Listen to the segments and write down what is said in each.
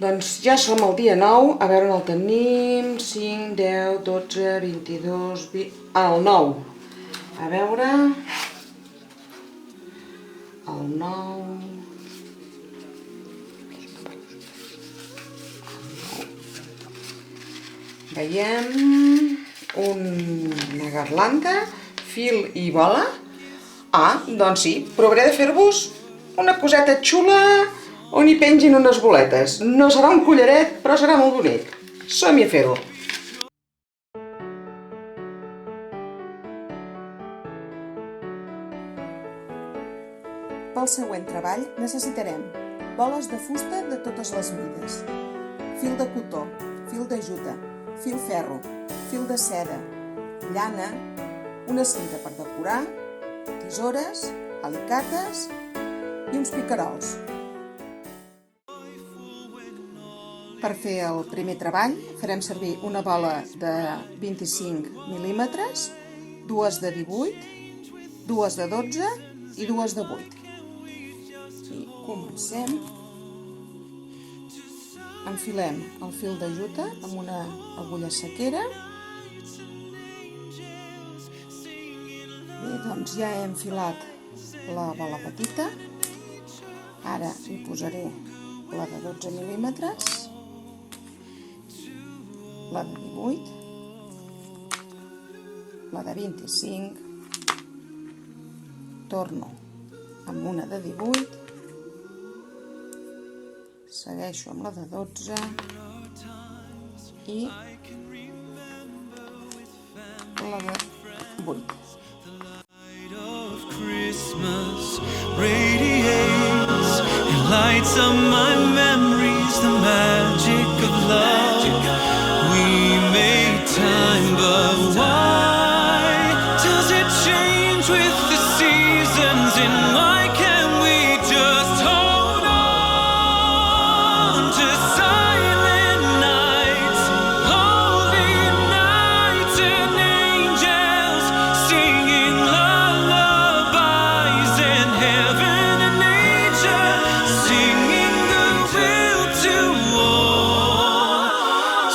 Doncs ja som el dia 9, a veure on el tenim, 5, 10, 12, 22, 20... el 9. A veure... El 9... Veiem una garlanda, fil i bola. Ah, doncs sí, provaré de fer-vos una coseta xula on hi pengin unes boletes. No serà un collaret, però serà molt bonic. Som-hi a fer-ho. Pel següent treball necessitarem boles de fusta de totes les mides, fil de cotó, fil de juta, fil ferro, fil de seda, llana, una cinta per decorar, tisores, alicates i uns picarols. Per fer el primer treball farem servir una bola de 25 mil·límetres, dues de 18, dues de 12 i dues de 8. I comencem. Enfilem el fil de juta amb una agulla sequera. Bé, doncs ja he enfilat la bola petita. Ara hi posaré la de 12 mil·límetres, la de 18, la de 25, torno amb una de 18, segueixo amb la de 12 i la de 8. Lights up my memories, the magic of love. We made time, but why does it change with the seasons? And why can't we just hold on to silent nights, holy nights, and angels singing lullabies, and heaven and nature singing goodwill to all,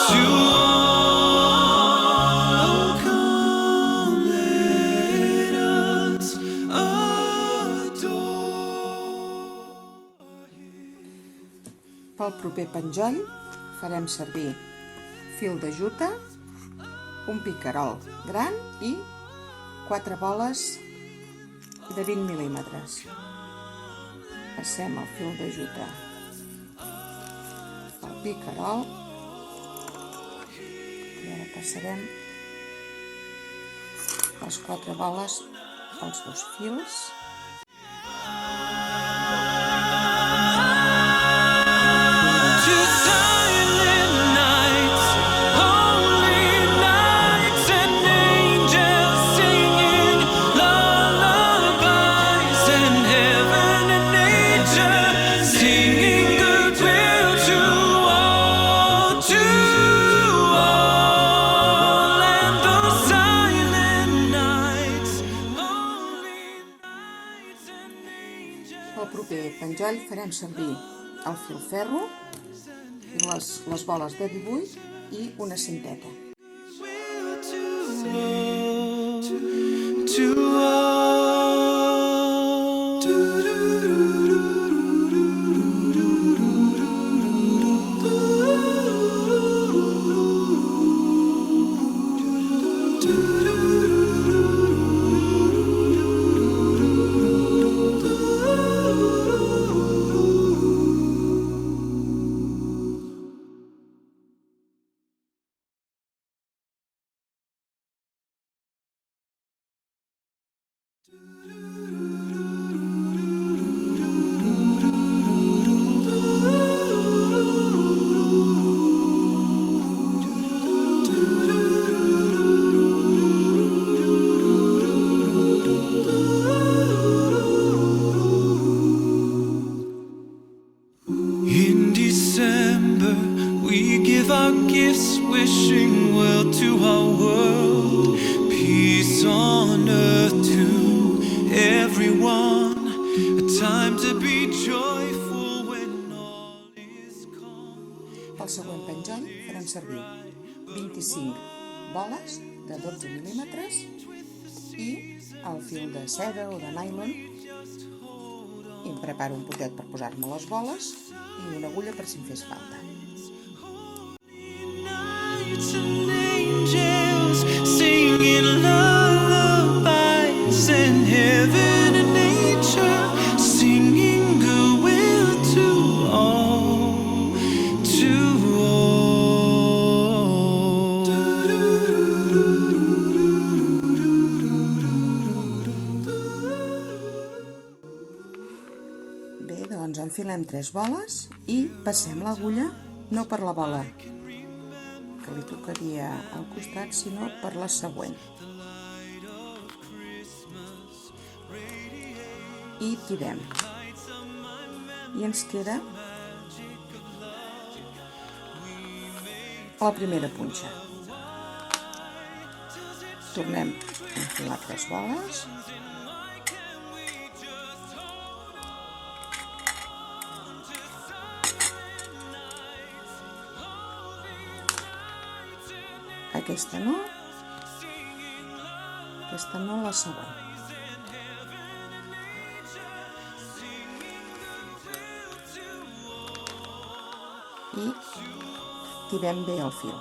to all. Come, let us adore. Pel proper penjoll farem servir fil de juta, un picarol gran i 4 boles de 20 mil·límetres. Passem el fil de juta al picarol i ara passarem les 4 boles als dos fils. To silent nights, holy nights, and angels singing lullabies, and heaven and nature singing goodwill to all, to all. And those silent nights, holy nights, and angels. Pel proper penjoll farem servir el fil ferro i les boles de 18 i una cinteta. To all. In December, we give our gifts, wishing well to our world, peace on earth to everyone, a time to be joyful when all is calm. següent penjoll farem servir 25 boles de 12 mil·límetres i el fil de seda o de nylon, i em preparo un potet per posar-me les boles i una agulla per si em fes falta. Nights and angels singing lullabies and heaven and nature singing goodwill to all, to all. Bé, doncs enfilem 3 boles i passem l'agulla no per la bola que li tocaria al costat, sinó per la següent. I tirem. I ens queda la primera punxa. Tornem a enfilar 3 boles. Aquesta no, la següent. I tirem bé el fil.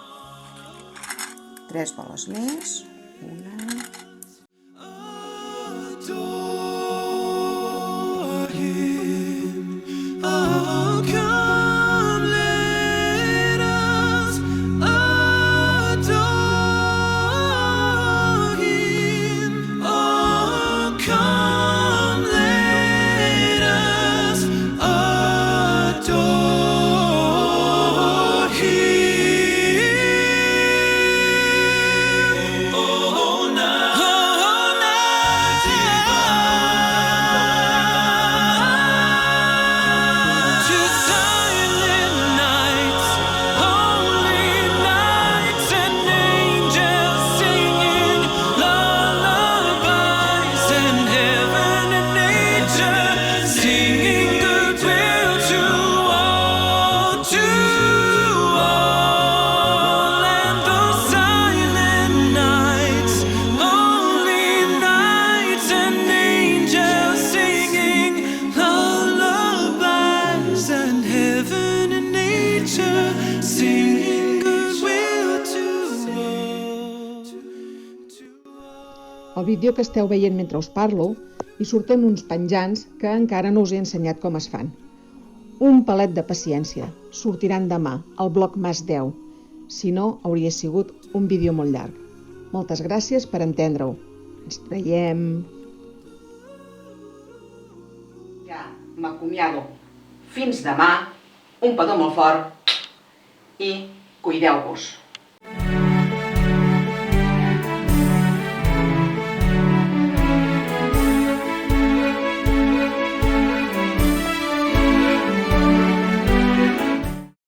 3 boles més, una... Al vídeo que esteu veient mentre us parlo, hi surten uns penjants que encara no us he ensenyat com es fan. Un palet de paciència, sortiran demà al blog Mas 10, si no hauria sigut un vídeo molt llarg. Moltes gràcies per entendre-ho. Ens veiem. Ja m'acomiado. Fins demà, un petó molt fort i cuideu-vos.